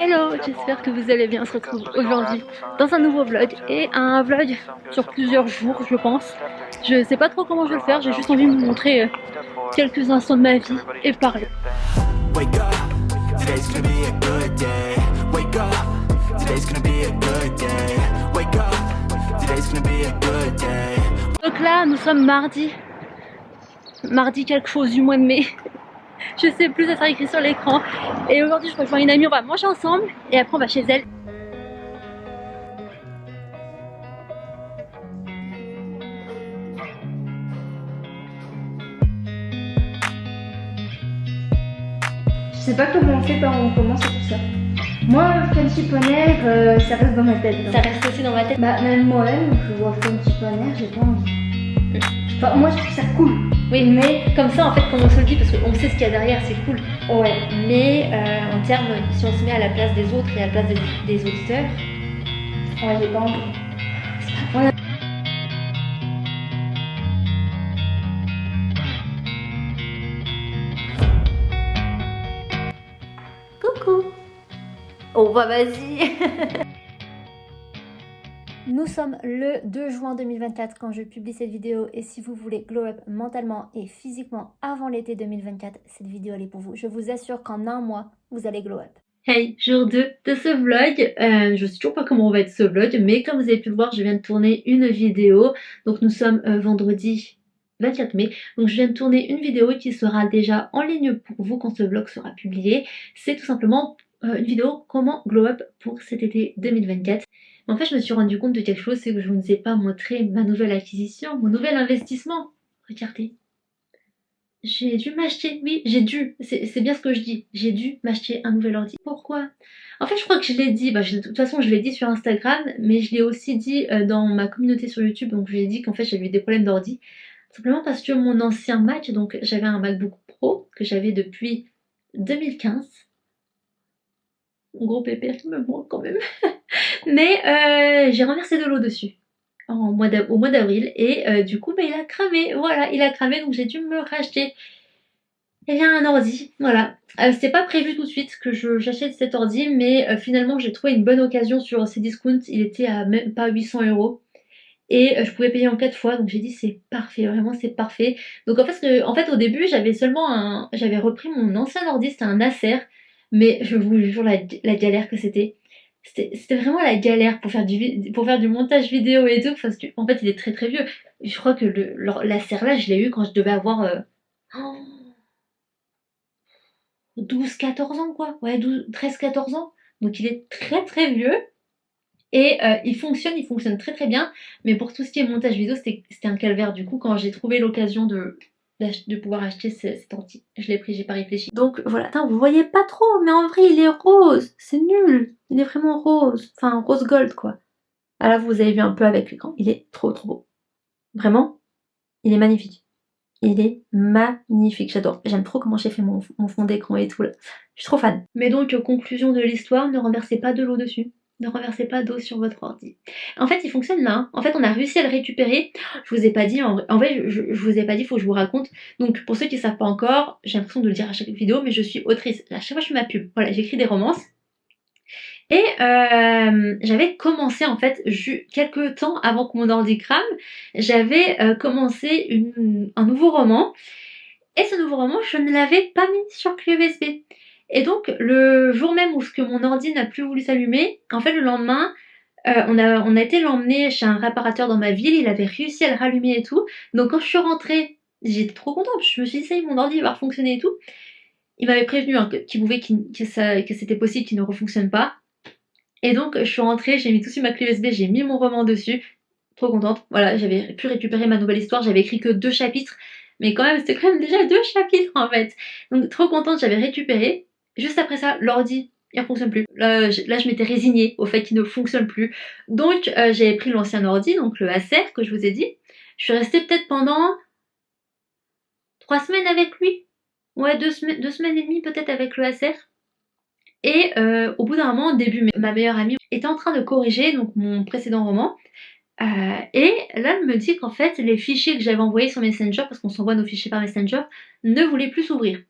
Hello, j'espère que vous allez bien. On se retrouve aujourd'hui dans un nouveau vlog et un vlog sur plusieurs jours je pense. Je sais pas trop comment je vais le faire, j'ai juste envie de vous montrer quelques instants de ma vie et parler. Wake up, today's gonna be a good day. Wake up, today's gonna be a good day. Wake up, today's gonna be a good day. Donc là nous sommes mardi quelque chose du mois de mai. Je sais plus, ça sera écrit sur l'écran. Et aujourd'hui je rejoins une amie, on va manger ensemble et après on va chez elle. Je sais pas comment on fait quand on commence et tout ça. Moi, Frenchy Poner, ça reste dans ma tête. Ça reste aussi dans ma tête. Bah, même moi-même, je vois Frenchy Poner, j'ai pas envie. Enfin, moi, je trouve ça cool. Oui, mais comme ça en fait quand on se le dit, parce qu'on sait ce qu'il y a derrière, c'est cool. Ouais. Mais en termes, si on se met à la place des autres et à la place des auditeurs, Ouais, j'ai pas envie. coucou. Oh bah vas-y. Nous sommes le 2 juin 2024 quand je publie cette vidéo et si vous voulez glow up mentalement et physiquement avant l'été 2024, cette vidéo elle est pour vous. Je vous assure qu'en un mois, vous allez glow up. Hey, jour 2 de ce vlog. Je sais toujours pas comment on va être ce vlog, mais comme vous avez pu le voir, je viens de tourner une vidéo. Donc nous sommes vendredi 24 mai. Donc je viens de tourner une vidéo qui sera déjà en ligne pour vous quand ce vlog sera publié. C'est tout simplement une vidéo comment glow up pour cet été 2024. En fait, je me suis rendu compte de quelque chose, c'est que je ne vous ai pas montré ma nouvelle acquisition, mon nouvel investissement. Regardez. J'ai dû m'acheter, oui, j'ai dû, c'est bien ce que je dis, j'ai dû m'acheter un nouvel ordi. Pourquoi? En fait, je crois que je l'ai dit, de toute façon, je l'ai dit sur Instagram, mais je l'ai aussi dit dans ma communauté sur YouTube, donc je lui ai dit qu'en fait, j'avais eu des problèmes d'ordi. Simplement parce que mon ancien Mac, donc j'avais un MacBook Pro que j'avais depuis 2015. Gros pépère qui me manque quand même. Mais j'ai renversé de l'eau dessus au mois d'avril et du coup bah, il a cramé, voilà, il a cramé donc j'ai dû me racheter un ordi, voilà. C'était pas prévu tout de suite que j'achète cet ordi mais finalement j'ai trouvé une bonne occasion sur Cdiscount, il était à même pas 800 € et je pouvais payer en 4 fois donc j'ai dit c'est parfait, vraiment c'est parfait. Donc en fait au début j'avais repris mon ancien ordi, c'était un Acer mais je vous jure la galère que c'était. C'était vraiment la galère pour faire du montage vidéo et tout, parce qu'en fait il est très très vieux. Je crois que la serre-là, je l'ai eu quand je devais avoir 12-14 ans quoi. Ouais, 13-14 ans. Donc il est très très vieux. Et il fonctionne très très bien. Mais pour tout ce qui est montage vidéo, c'était un calvaire. Du coup, quand j'ai trouvé l'occasion de pouvoir acheter cet ordi, je l'ai pris, j'ai pas réfléchi. Donc voilà, attends, vous voyez pas trop, mais en vrai il est rose, c'est nul. Il est vraiment rose, enfin rose gold quoi. Ah là vous avez vu un peu avec l'écran, il est trop trop beau. Vraiment, il est magnifique. Il est magnifique, j'adore. J'aime trop comment j'ai fait mon fond d'écran et tout là. Je suis trop fan. Mais donc, conclusion de l'histoire, ne renversez pas de l'eau dessus. Ne renversez pas d'eau sur votre ordi. En fait, il fonctionne là. Hein. En fait, on a réussi à le récupérer. Je vous ai pas dit, en vrai, je vous ai pas dit, faut que je vous raconte. Donc, pour ceux qui savent pas encore, j'ai l'impression de le dire à chaque vidéo, mais je suis autrice. À chaque fois, je fais ma pub. Voilà, j'écris des romances. Et j'avais commencé en fait, quelques temps avant que mon ordi crame, j'avais commencé un nouveau roman. Et ce nouveau roman, je ne l'avais pas mis sur clé USB. Et donc, le jour même où mon ordi n'a plus voulu s'allumer, en fait, le lendemain, on a été l'emmener chez un réparateur dans ma ville, il avait réussi à le rallumer et tout. Donc, quand je suis rentrée, j'étais trop contente, je me suis dit, ça y est, mon ordi va fonctionner et tout. Il m'avait prévenu hein, que c'était possible qu'il ne refonctionne pas. Et donc, je suis rentrée, j'ai mis tout de suite ma clé USB, j'ai mis mon roman dessus. Trop contente. Voilà, j'avais pu récupérer ma nouvelle histoire. J'avais écrit que 2 chapitres. Mais quand même, c'était quand même déjà 2 chapitres en fait. Donc, trop contente, j'avais récupéré. Juste après ça, l'ordi, il ne fonctionne plus. Là, je m'étais résignée au fait qu'il ne fonctionne plus. Donc, j'avais pris l'ancien ordi, donc le Acer que je vous ai dit. Je suis restée peut-être pendant 3 semaines avec lui. Ouais, 2 semaines et demie peut-être avec le Acer. Et au bout d'un moment, au début, ma meilleure amie était en train de corriger donc mon précédent roman. Et là, elle me dit qu'en fait, les fichiers que j'avais envoyés sur Messenger, parce qu'on s'envoie nos fichiers par Messenger, ne voulaient plus s'ouvrir.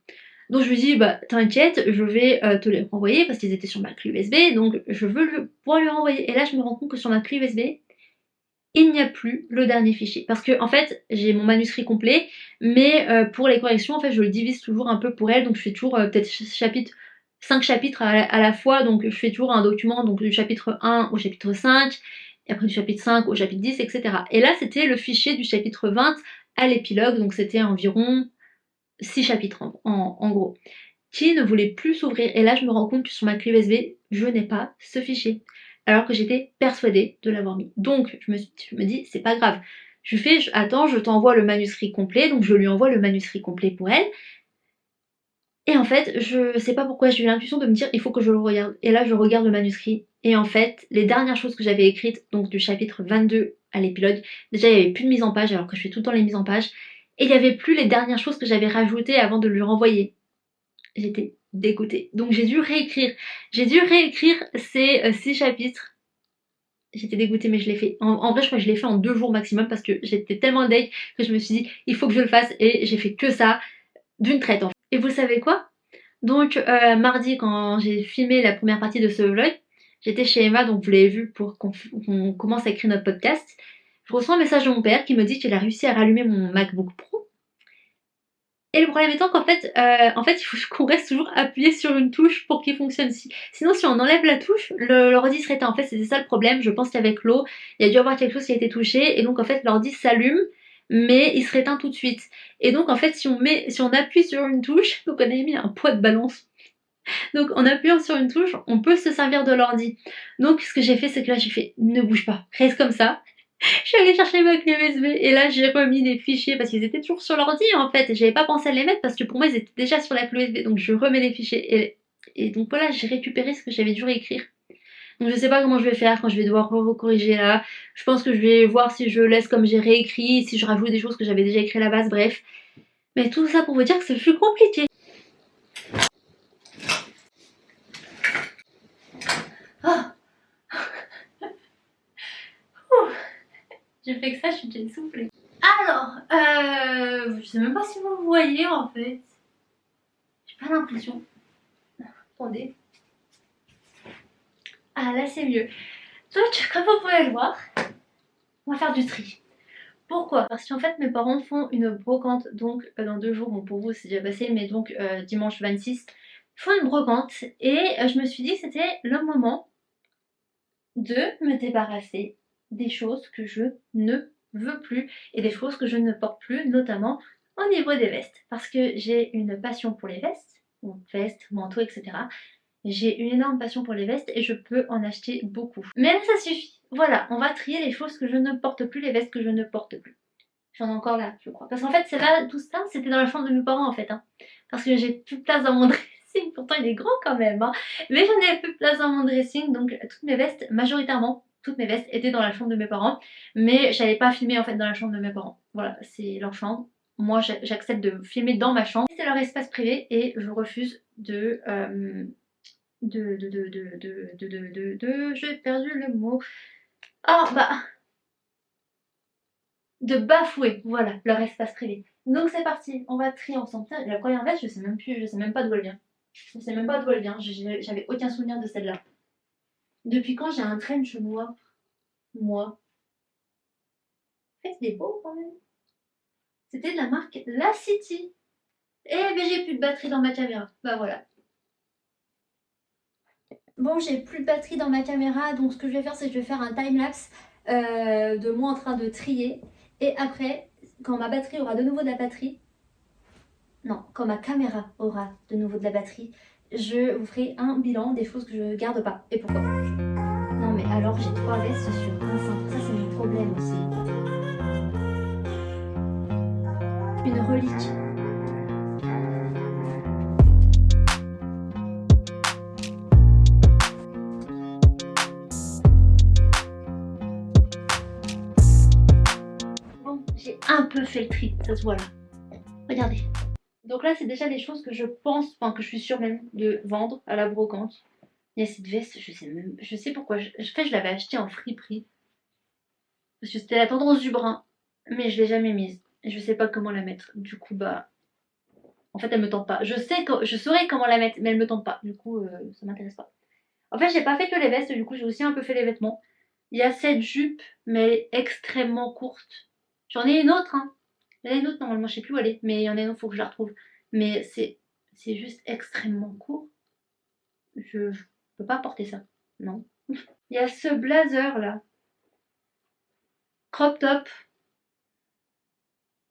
Donc je lui dis bah t'inquiète, je vais te les renvoyer parce qu'ils étaient sur ma clé USB, donc je veux pouvoir lui renvoyer. Et là je me rends compte que sur ma clé USB, il n'y a plus le dernier fichier. Parce que en fait j'ai mon manuscrit complet, mais pour les corrections en fait je le divise toujours un peu pour elle, donc je fais toujours peut-être 5 chapitres à la fois, donc je fais toujours un document donc du chapitre 1 au chapitre 5, et après du chapitre 5 au chapitre 10, etc. Et là c'était le fichier du chapitre 20 à l'épilogue, donc c'était environ 6 chapitres en gros, qui ne voulait plus s'ouvrir. Et là, je me rends compte que sur ma clé USB, je n'ai pas ce fichier. Alors que j'étais persuadée de l'avoir mis. Donc, je me dis, c'est pas grave. Attends, je t'envoie le manuscrit complet. Donc, je lui envoie le manuscrit complet pour elle. Et en fait, je sais pas pourquoi, j'ai eu l'intuition de me dire, il faut que je le regarde. Et là, je regarde le manuscrit. Et en fait, les dernières choses que j'avais écrites, donc du chapitre 22 à l'épilogue, déjà, il n'y avait plus de mise en page, alors que je fais tout le temps les mises en page. Et il n'y avait plus les dernières choses que j'avais rajoutées avant de lui renvoyer. J'étais dégoûtée. Donc j'ai dû réécrire. J'ai dû réécrire ces 6 chapitres. J'étais dégoûtée, mais je l'ai fait. En vrai, je crois que je l'ai fait en 2 jours maximum parce que j'étais tellement deg que je me suis dit, il faut que je le fasse. Et j'ai fait que ça d'une traite en fait. Et vous savez quoi? Donc mardi, quand j'ai filmé la première partie de ce vlog, j'étais chez Emma, donc vous l'avez vu pour qu'on commence à écrire notre podcast. Je reçois un message de mon père qui me dit qu'il a réussi à rallumer mon MacBook Pro. Et le problème étant qu'en fait, il faut qu'on reste toujours appuyé sur une touche pour qu'il fonctionne. Sinon, si on enlève la touche, l'ordi serait éteint. En fait, c'était ça le problème. Je pense qu'avec l'eau, il y a dû y avoir quelque chose qui a été touché. Et donc, en fait, l'ordi s'allume, mais il serait éteint tout de suite. Et donc, en fait, si on appuie sur une touche, donc on a mis un poids de balance. Donc, en appuyant sur une touche, on peut se servir de l'ordi. Donc, ce que j'ai fait, c'est que là, j'ai fait, ne bouge pas, reste comme ça. Je suis allée chercher ma clé USB et là j'ai remis les fichiers parce qu'ils étaient toujours sur l'ordi en fait et j'avais pas pensé à les mettre parce que pour moi ils étaient déjà sur la clé USB, donc je remets les fichiers et donc voilà, j'ai récupéré ce que j'avais dû réécrire. Donc je sais pas comment je vais faire quand je vais devoir recorriger là. Je pense que je vais voir si je laisse comme j'ai réécrit, si je rajoute des choses que j'avais déjà écrit à la base, bref. Mais tout ça pour vous dire que ce fut compliqué. Ah. J'ai fait que ça, je suis déjà essoufflée. Alors, je sais même pas si vous voyez en fait. J'ai pas l'impression. Attendez. Ah là c'est mieux. Donc comme vous pouvez le voir, on va faire du tri. Pourquoi? Parce qu'en fait mes parents font une brocante donc dans 2 jours, bon pour vous c'est déjà passé, mais donc dimanche 26, ils font une brocante et je me suis dit que c'était le moment de me débarrasser des choses que je ne veux plus et des choses que je ne porte plus, notamment au niveau des vestes. Parce que j'ai une passion pour les vestes, donc vestes, manteaux, etc. J'ai une énorme passion pour les vestes et je peux en acheter beaucoup. Mais là ça suffit. Voilà, on va trier les choses que je ne porte plus, les vestes que je ne porte plus. J'en ai encore là, je crois. Parce qu'en fait, c'est là, tout ça, c'était dans la chambre de mes parents en fait. Hein. Parce que j'ai plus de place dans mon dressing. Pourtant, il est grand quand même. Hein. Mais j'en ai plus de place dans mon dressing. Donc, toutes mes vestes, majoritairement, toutes mes vestes étaient dans la chambre de mes parents. Mais j'avais pas filmé en fait dans la chambre de mes parents. Voilà, c'est leur chambre. Moi, j'accepte de filmer dans ma chambre. C'est leur espace privé et je refuse j'ai perdu le mot. Oh, bah, de bafouer, voilà, leur espace privé. Donc c'est parti, on va trier ensemble. La première veste, je sais même pas d'où elle vient. Je sais même pas d'où elle vient, j'avais aucun souvenir de celle-là. Depuis quand j'ai un trench noir? Moi. En fait, il est beau quand même. C'était de la marque La City. Eh ben j'ai plus de batterie dans ma caméra. Bah voilà. Bon, j'ai plus de batterie dans ma caméra, donc ce que je vais faire, c'est que je vais faire un time-lapse de moi en train de trier. Et après, quand ma batterie aura de nouveau de la batterie, non, quand ma caméra aura de nouveau de la batterie, je vous ferai un bilan des choses que je garde pas. Et pourquoi? Non mais alors j'ai 3 vestes sur un cintre, ça c'est mon problème aussi. Une relique. Bon, j'ai un peu fait le tri, ça se voit là. Regardez. Donc là, c'est déjà des choses que je pense, enfin que je suis sûre même de vendre à la brocante. Il y a cette veste, je sais pourquoi. Je l'avais achetée en friperie. Parce que c'était la tendance du brun. Mais je l'ai jamais mise. Et je sais pas comment la mettre. Du coup, bah, En fait, elle me tente pas. Je saurais comment la mettre, mais elle me tente pas. Du coup, ça m'intéresse pas. En fait, j'ai pas fait que les vestes, du coup, j'ai aussi un peu fait les vêtements. Il y a cette jupe, mais elle est extrêmement courte. J'en ai une autre, hein. Il y en a une autre, normalement, je sais plus où elle est, mais il y en a une autre, faut que je la retrouve. Mais c'est juste extrêmement court. Je peux pas porter ça. Non. Il y a ce blazer là. Crop top.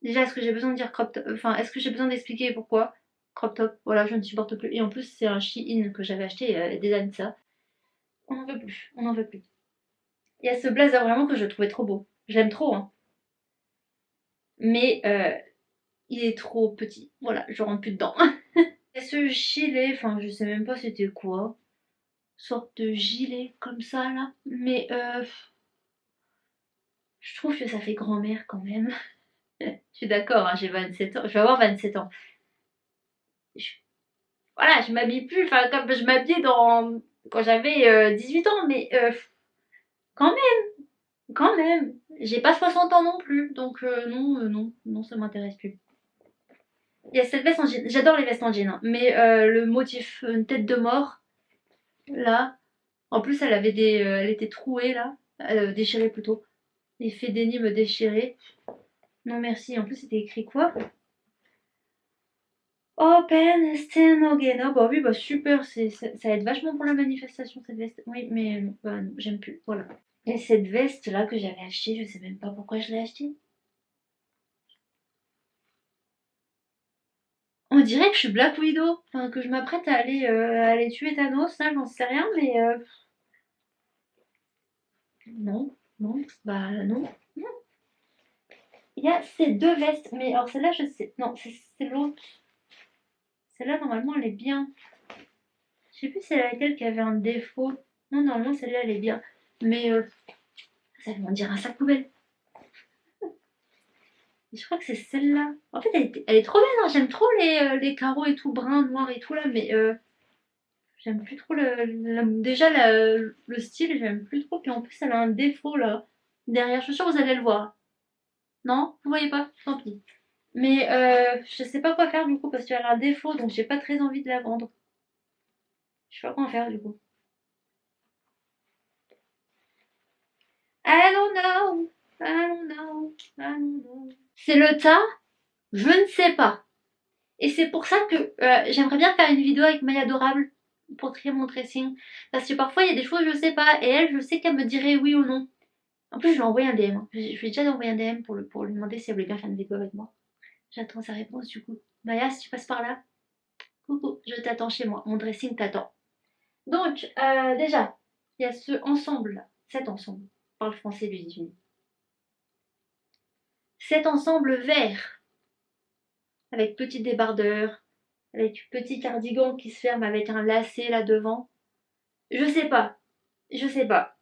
Déjà, est-ce que j'ai besoin de dire crop top? Enfin, est-ce que j'ai besoin d'expliquer pourquoi? Crop top, voilà, je ne supporte plus. Et en plus, c'est un Shein que j'avais acheté il y a des années de ça. On n'en veut plus, on n'en veut plus. Il y a ce blazer vraiment que je trouvais trop beau. J'aime trop, hein. Mais il est trop petit. Voilà, je rentre plus dedans. Et ce gilet, enfin, je sais même pas c'était quoi. Sorte de gilet comme ça là. Mais je trouve que ça fait grand-mère quand même. Je suis d'accord, hein, j'ai 27 ans. Je vais avoir 27 ans. Je- Voilà, je m'habille plus, enfin, comme je m'habillais quand j'avais 18 ans, mais quand quand même. J'ai pas 60 ans non plus, donc non, non, non, ça m'intéresse plus. Il y a cette veste en jean. J'adore les vestes en jean, hein, mais le motif une tête de mort, là. En plus, elle était trouée là, déchirée plutôt. Effet dénime déchiré. Non merci. En plus, c'était écrit quoi? Open Stenogena. Bah oui, bah super. Ça aide vachement pour la manifestation cette veste. Oui, mais non, bah, non, j'aime plus. Voilà. Et cette veste là que j'avais achetée, je sais même pas pourquoi je l'ai achetée. On dirait que je suis Black Widow, enfin que je m'apprête à aller tuer Thanos, là j'en sais rien, mais non, non, bah non. Non. Il y a ces deux vestes, mais alors celle-là je sais, non, c'est l'autre. Celle-là normalement elle est bien. Je sais plus c'est laquelle qui avait un défaut. Non, normalement celle-là elle est bien. Mais ça veut dire un sac poubelle. Je crois que c'est celle-là. En fait elle est trop belle, hein. J'aime trop les carreaux et tout, brun, noir et tout là, mais j'aime plus trop déjà le style, j'aime plus trop. Puis en plus, elle a un défaut là. Derrière, je suis sûre que vous allez le voir. Non? Vous voyez pas? Tant pis. Mais je sais pas quoi faire du coup parce qu'elle a un défaut donc j'ai pas très envie de la vendre. Je sais pas quoi en faire du coup. I don't know. I don't know. I don't know. C'est le tas? Je ne sais pas. Et c'est pour ça que j'aimerais bien faire une vidéo avec Maya Adorable pour trier mon dressing. Parce que parfois il y a des choses que je sais pas et elle, je sais qu'elle me dirait oui ou non. En plus, je lui ai envoyé un DM, hein. Je lui ai déjà envoyé un DM pour lui demander si elle voulait bien faire une vidéo avec moi. J'attends sa réponse du coup. Maya, si tu passes par là, coucou, je t'attends chez moi. Mon dressing t'attend. Donc, déjà, il y a ce ensemble là. Cet ensemble. Je parle français du divin. Cet ensemble vert, avec petit débardeur, avec petit cardigan qui se ferme avec un lacet là devant. Je sais pas. Je sais pas.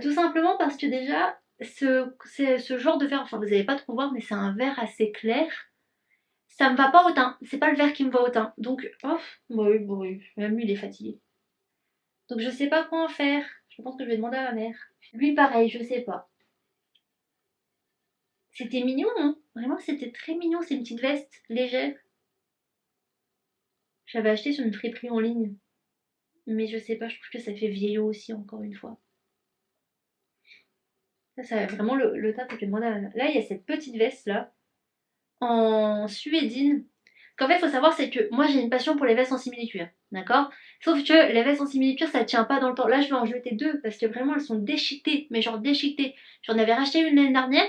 Tout simplement parce que déjà, c'est ce genre de vert, enfin vous n'allez pas trop voir, mais c'est un vert assez clair. Ça me va pas au teint, c'est pas le vert qui me va au teint. Donc, oh, bah oui, même lui il est fatigué. Donc je sais pas quoi en faire. Je pense que je vais demander à ma mère. Lui pareil, je sais pas. C'était mignon, hein. Vraiment, c'était très mignon, c'est une petite veste légère. J'avais acheté sur une friperie en ligne. Mais je sais pas, je trouve que ça fait vieillot aussi, encore une fois. Ça vraiment le teint que je vais demander à ma mère. Là, il y a cette petite veste là, en suédine. Qu'en fait, il faut savoir, c'est que moi j'ai une passion pour les vestes en simili-cuir, d'accord? Sauf que les vestes en simili-cuir, ça tient pas dans le temps. Là, je vais en jeter deux parce que vraiment elles sont déchiquetées, mais genre déchiquetées. J'en avais racheté une l'année dernière,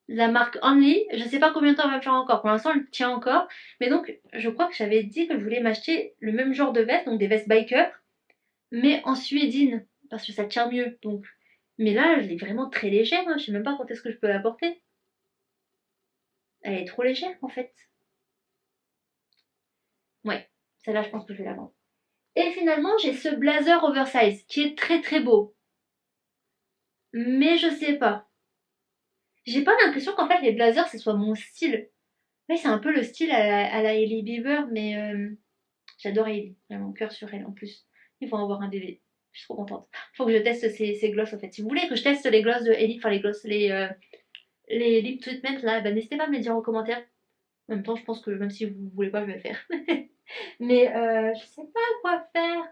la marque Only. Je sais pas combien de temps elle va me faire encore. Pour l'instant, elle tient encore. Mais donc, je crois que j'avais dit que je voulais m'acheter le même genre de veste, donc des vestes biker, mais en suédine parce que ça tient mieux. Donc, mais là, elle est vraiment très légère, hein. Je sais même pas quand est-ce que je peux la porter. Elle est trop légère en fait. Ouais, celle-là, je pense que je vais la vendre. Et finalement, j'ai ce blazer oversize qui est très très beau. Mais je sais pas. J'ai pas l'impression qu'en fait les blazers ce soit mon style. Oui, c'est un peu le style à la Hailey Bieber, mais j'adore Hailey. Vraiment, cœur sur elle en plus. Ils vont avoir un bébé. Je suis trop contente. Faut que je teste ces glosses en fait. Si vous voulez que je teste les glosses de Hailey, enfin les glosses, les lip treatments là, bah, n'hésitez pas à me les dire en commentaire. En même temps, je pense que même si vous voulez pas, je vais le faire. Mais je sais pas quoi faire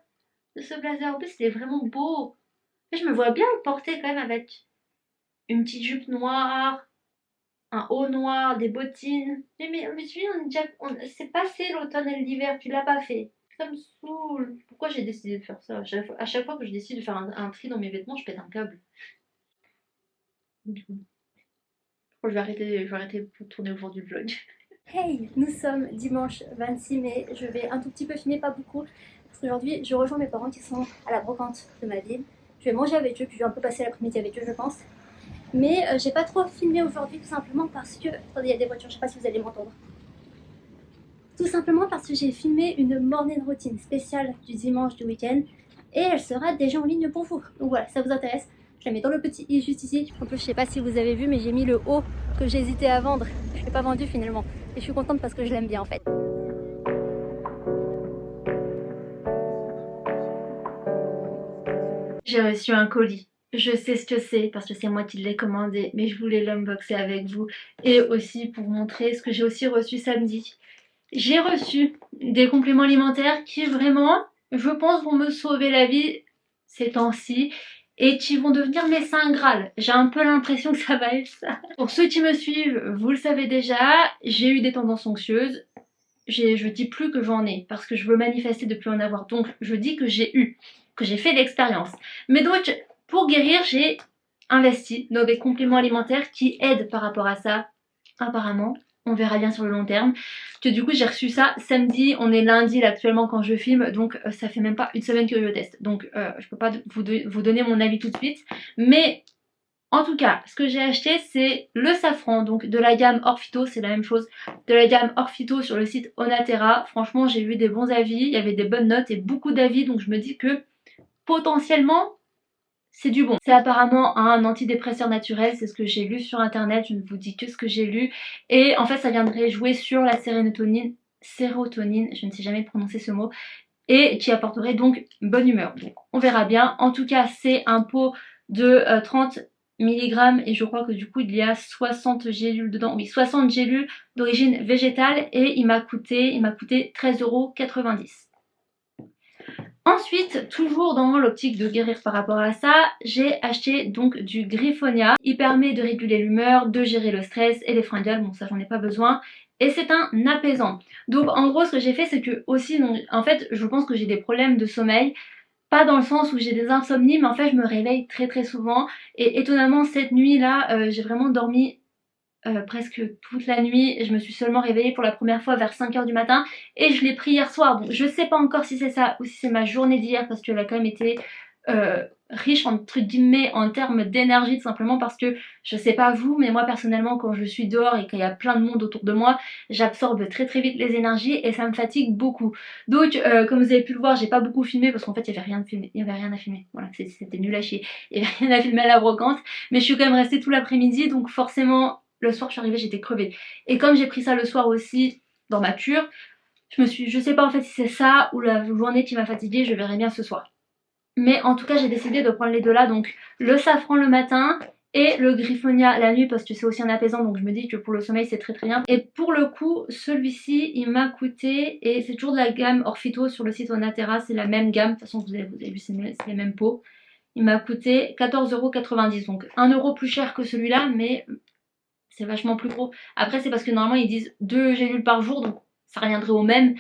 de ce blazer. En plus, il est vraiment beau. Et je me vois bien le porter quand même avec une petite jupe noire, un haut noir, des bottines. Mais tu vois, c'est passé l'automne et l'hiver, tu l'as pas fait. Ça me saoule. Pourquoi j'ai décidé de faire ça? À chaque fois que je décide de faire un tri dans mes vêtements, je pète un câble. Du coup, je je vais arrêter pour tourner aujourd'hui le vlog. Hey, nous sommes dimanche 26 mai, je vais un tout petit peu filmer, pas beaucoup, parce qu'aujourd'hui je rejoins mes parents qui sont à la brocante de ma ville. Je vais manger avec eux, puis je vais un peu passer l'après-midi avec eux je pense. Mais j'ai pas trop filmé aujourd'hui tout simplement parce que... Attendez, il y a des voitures, je sais pas si vous allez m'entendre. Tout simplement parce que j'ai filmé une morning routine spéciale du dimanche du week-end et elle sera déjà en ligne pour vous. Donc voilà, ça vous intéresse, je la mets dans le petit i juste ici. En plus, je sais pas si vous avez vu, mais j'ai mis le haut que j'hésitais à vendre. Je l'ai pas vendu finalement. Et je suis contente parce que je l'aime bien en fait. J'ai reçu un colis. Je sais ce que c'est parce que c'est moi qui l'ai commandé, mais je voulais l'unboxer avec vous et aussi pour vous montrer ce que j'ai aussi reçu samedi. J'ai reçu des compléments alimentaires qui vraiment, je pense, vont me sauver la vie ces temps-ci et qui vont devenir mes saints Graal. J'ai un peu l'impression que ça va être ça. Pour ceux qui me suivent, vous le savez déjà, j'ai eu des tendances anxieuses. Je dis plus que j'en ai parce que je veux manifester de plus en avoir. Donc je dis que j'ai eu, que j'ai fait l'expérience. Mais donc pour guérir, j'ai investi dans des compléments alimentaires qui aident par rapport à ça. Apparemment, on verra bien sur le long terme. Que du coup j'ai reçu ça samedi, on est lundi là actuellement quand je filme, donc ça fait même pas une semaine que je teste. Donc je peux pas vous donner mon avis tout de suite. Mais en tout cas, ce que j'ai acheté, c'est le safran, donc de la gamme Orphyto, c'est la même chose, de la gamme Orphyto sur le site Onaterra. Franchement, j'ai eu des bons avis, il y avait des bonnes notes et beaucoup d'avis, donc je me dis que potentiellement, c'est du bon. C'est apparemment un antidépresseur naturel, c'est ce que j'ai lu sur internet, je ne vous dis que ce que j'ai lu. Et en fait, ça viendrait jouer sur la sérotonine, je ne sais jamais prononcer ce mot, et qui apporterait donc bonne humeur. Donc on verra bien. En tout cas, c'est un pot de 30 mg et je crois que du coup il y a 60 gélules dedans. Oui, 60 gélules d'origine végétale et il m'a coûté 13,90 €. Ensuite, toujours dans l'optique de guérir par rapport à ça, j'ai acheté donc du Griffonia. Il permet de réguler l'humeur, de gérer le stress et les fringales. Bon, ça j'en ai pas besoin. Et c'est un apaisant. Donc en gros, ce que j'ai fait, c'est que aussi, donc, en fait, je pense que j'ai des problèmes de sommeil. Pas dans le sens où j'ai des insomnies, mais en fait, je me réveille très très souvent. Et étonnamment, cette nuit-là, j'ai vraiment dormi presque toute la nuit. Je me suis seulement réveillée pour la première fois vers 5 h du matin et je l'ai pris hier soir. Donc je sais pas encore si c'est ça ou si c'est ma journée d'hier parce qu'elle a quand même été riche entre guillemets en termes d'énergie, tout simplement parce que je sais pas vous, mais moi personnellement quand je suis dehors et qu'il y a plein de monde autour de moi, j'absorbe très très vite les énergies et ça me fatigue beaucoup. Donc comme vous avez pu le voir, j'ai pas beaucoup filmé parce qu'en fait il y avait rien à filmer. Voilà, c'était nul à chier. Il y avait rien à filmer à la brocante, mais je suis quand même restée tout l'après-midi, donc forcément le soir je suis arrivée, j'étais crevée. Et comme j'ai pris ça le soir aussi dans ma cure, je sais pas en fait si c'est ça ou la journée qui m'a fatiguée, je verrai bien ce soir. Mais en tout cas j'ai décidé de prendre les deux là, donc le safran le matin et le Griffonia la nuit parce que c'est aussi un apaisant, donc je me dis que pour le sommeil c'est très très bien. Et pour le coup celui-ci il m'a coûté, et c'est toujours de la gamme Orphyto sur le site Onaterra, c'est la même gamme, de toute façon vous avez vu c'est les mêmes pots. Il m'a coûté 14,90 €, donc 1 € plus cher que celui-là, mais c'est vachement plus gros. Après c'est parce que normalement ils disent 2 gélules par jour, donc ça reviendrait au même.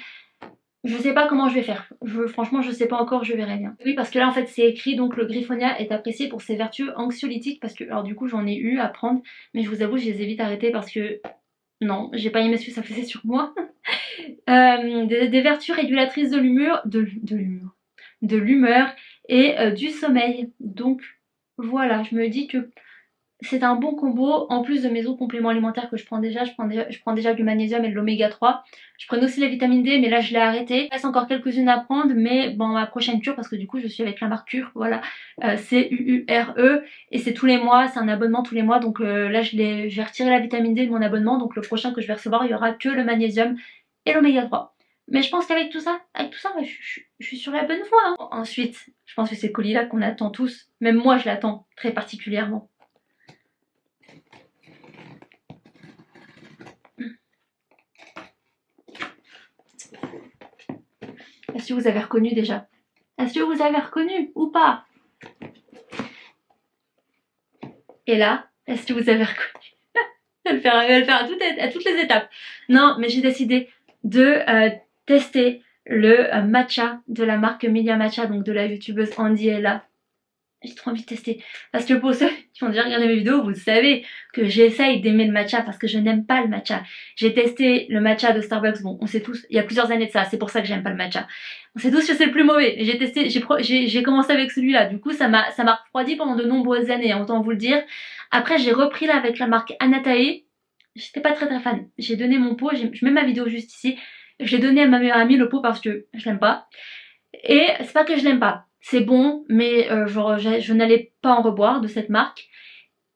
Je sais pas comment je vais faire. Franchement, je sais pas encore, je verrai bien. Oui, parce que là, en fait, c'est écrit, donc le Griffonia est apprécié pour ses vertus anxiolytiques, parce que, alors du coup, j'en ai eu à prendre, mais je vous avoue, je les ai vite arrêtés parce que, non, j'ai pas aimé ce que ça faisait sur moi. Des vertus régulatrices de l'humeur et du sommeil. Donc, voilà, je me dis que c'est un bon combo, en plus de mes autres compléments alimentaires que je prends déjà. Je prends déjà du magnésium et de l'oméga 3. Je prenais aussi la vitamine D, mais là je l'ai arrêté. Il reste encore quelques-unes à prendre, mais bon, ma prochaine cure, parce que du coup je suis avec la marque Cure, voilà, CUURE, et c'est tous les mois, c'est un abonnement tous les mois, donc là j'ai retiré la vitamine D de mon abonnement, donc le prochain que je vais recevoir, il y aura que le magnésium et l'oméga 3. Mais je pense qu'avec tout ça, je suis sur la bonne voie. Hein. Ensuite, je pense que c'est ce colis-là qu'on attend tous, même moi je l'attends très particulièrement. Est-ce que vous avez reconnu déjà? Est-ce que vous avez reconnu ou pas? Et là, est-ce que vous avez reconnu? Elle va le faire à toutes les étapes. Non, mais j'ai décidé de tester le matcha de la marque Melia Matcha, donc de la youtubeuse Andy Ella. J'ai trop envie de tester. Parce que pour ceux qui ont déjà regardé mes vidéos, vous savez que j'essaye d'aimer le matcha parce que je n'aime pas le matcha. J'ai testé le matcha de Starbucks, bon, on sait tous, il y a plusieurs années de ça, c'est pour ça que j'aime pas le matcha. On sait tous que c'est le plus mauvais. J'ai testé, j'ai commencé avec celui-là, du coup ça m'a refroidi pendant de nombreuses années, autant vous le dire. Après j'ai repris là avec la marque Anatae. J'étais pas très fan. J'ai donné mon pot, je mets ma vidéo juste ici. J'ai donné à ma meilleure amie le pot parce que je l'aime pas. Et c'est pas que je l'aime pas. C'est bon, mais je n'allais pas en reboire de cette marque.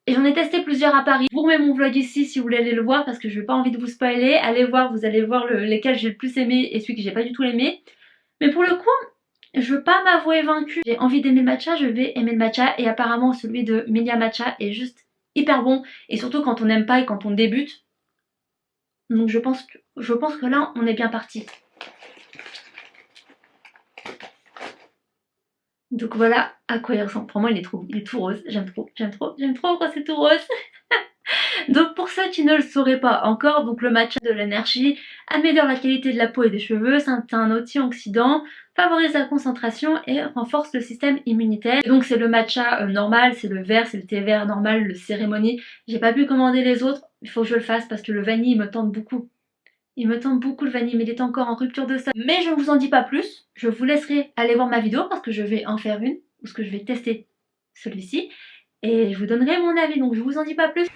Et j'en ai testé plusieurs à Paris. Je vous remets mon vlog ici si vous voulez aller le voir parce que je n'ai pas envie de vous spoiler. Allez voir, vous allez voir lesquels j'ai le plus aimé et celui que j'ai pas du tout aimé. Mais pour le coup, je veux pas m'avouer vaincue. J'ai envie d'aimer le matcha, je vais aimer le matcha. Et apparemment celui de Melia Matcha est juste hyper bon. Et surtout quand on n'aime pas et quand on débute. Donc je pense que là on est bien parti. Donc voilà à quoi il ressemble. Pour moi il est tout rose. J'aime trop quand c'est tout rose. Donc pour ceux qui ne le sauraient pas encore, donc le matcha de l'énergie améliore la qualité de la peau et des cheveux, c'est un antioxydant, favorise la concentration et renforce le système immunitaire. Et donc c'est le matcha normal, c'est le vert, c'est le thé vert normal, le cérémonie. J'ai pas pu commander les autres, il faut que je le fasse parce que le vanille il me tente beaucoup. Il me tente beaucoup le vanille, mais il est encore en rupture de stock. Mais je ne vous en dis pas plus. Je vous laisserai aller voir ma vidéo parce que je vais en faire une, parce que je vais tester celui-ci. Et je vous donnerai mon avis, donc je vous en dis pas plus.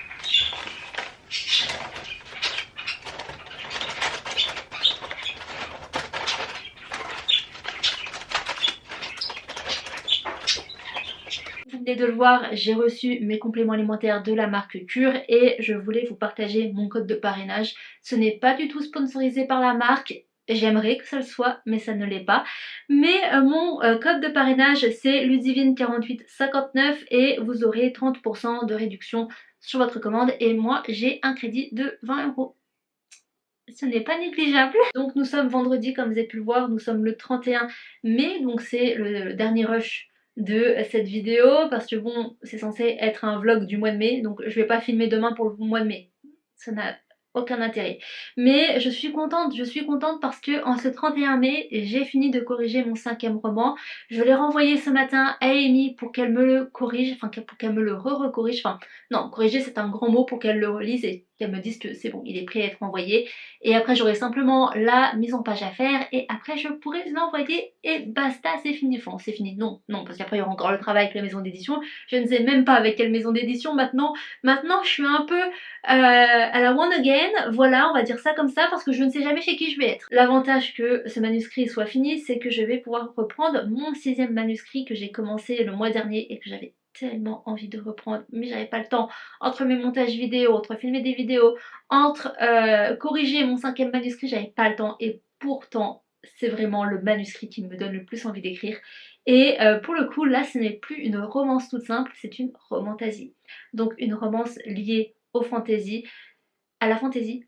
Vous venez de le voir, j'ai reçu mes compléments alimentaires de la marque Cure et je voulais vous partager mon code de parrainage. Ce n'est pas du tout sponsorisé par la marque, j'aimerais que ça le soit, mais ça ne l'est pas. Mais mon code de parrainage c'est Ludivine4859 et vous aurez 30% de réduction sur votre commande et moi j'ai un crédit de 20 €. Ce n'est pas négligeable. Donc nous sommes vendredi comme vous avez pu le voir, nous sommes le 31 mai, donc c'est le dernier rush de cette vidéo parce que bon c'est censé être un vlog du mois de mai donc je vais pas filmer demain pour le mois de mai, ça n'a aucun intérêt. Mais je suis contente parce que en ce 31 mai j'ai fini de corriger mon 5e roman. Je l'ai renvoyé ce matin à Amy pour qu'elle me le corrige, enfin pour qu'elle me le re-corrige, enfin non corriger c'est un grand mot, pour qu'elle le relise et qu'elle me dise que c'est bon, il est prêt à être envoyé. Et après j'aurai simplement la mise en page à faire et après je pourrai l'envoyer et basta, c'est fini. Enfin c'est fini, non, parce qu'après il y aura encore le travail avec la maison d'édition. Je ne sais même pas avec quelle maison d'édition maintenant je suis un peu à la one again, voilà on va dire ça comme ça parce que je ne sais jamais chez qui je vais être. L'avantage que ce manuscrit soit fini c'est que je vais pouvoir reprendre mon 6e manuscrit que j'ai commencé le mois dernier et que j'avais tellement envie de reprendre mais j'avais pas le temps entre mes montages vidéo, entre filmer des vidéos, entre corriger mon 5e manuscrit, j'avais pas le temps et pourtant c'est vraiment le manuscrit qui me donne le plus envie d'écrire. Et pour le coup là ce n'est plus une romance toute simple, c'est une romantasie. Donc une romance liée au fantasy, à la fantasy,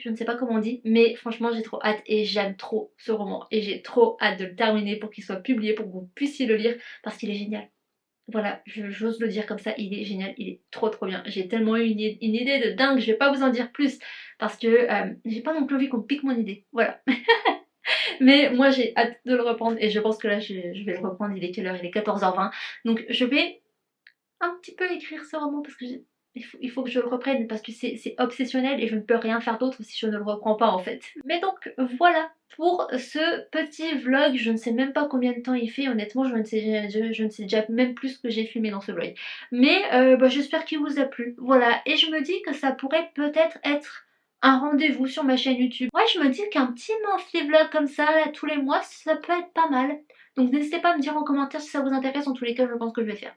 je ne sais pas comment on dit, mais franchement j'ai trop hâte et j'aime trop ce roman et j'ai trop hâte de le terminer pour qu'il soit publié, pour que vous puissiez le lire parce qu'il est génial. Voilà, j'ose le dire comme ça, il est génial, il est trop bien. J'ai tellement eu une idée de dingue, je vais pas vous en dire plus parce que j'ai pas non plus envie qu'on pique mon idée, voilà. Mais moi j'ai hâte de le reprendre et je pense que là je vais le reprendre, il est quelle heure? Il est 14h20. Donc je vais un petit peu écrire ce roman parce que il faut que je le reprenne parce que c'est obsessionnel et je ne peux rien faire d'autre si je ne le reprends pas en fait. Mais donc voilà pour ce petit vlog, je ne sais même pas combien de temps il fait, honnêtement je ne sais déjà même plus ce que j'ai filmé dans ce vlog. Mais j'espère qu'il vous a plu, voilà, et je me dis que ça pourrait peut-être être un rendez-vous sur ma chaîne YouTube. Ouais, je me dis qu'un petit monthly vlog comme ça, là, tous les mois, ça peut être pas mal. Donc n'hésitez pas à me dire en commentaire si ça vous intéresse, en tous les cas je pense que je vais faire.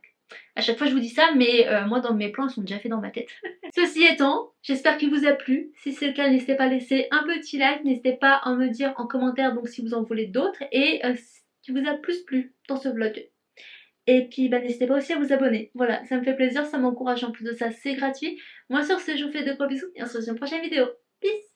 À chaque fois je vous dis ça, mais moi dans mes plans ils sont déjà faits dans ma tête. Ceci étant, j'espère qu'il vous a plu. Si c'est le cas, n'hésitez pas à laisser un petit like, n'hésitez pas à me dire en commentaire donc si vous en voulez d'autres et ce qui vous a le plus plu dans ce vlog. Et puis n'hésitez pas aussi à vous abonner. Voilà, ça me fait plaisir, ça m'encourage, en plus de ça c'est gratuit. Moi sur ce, je vous fais de gros bisous et on se retrouve dans une prochaine vidéo. Peace!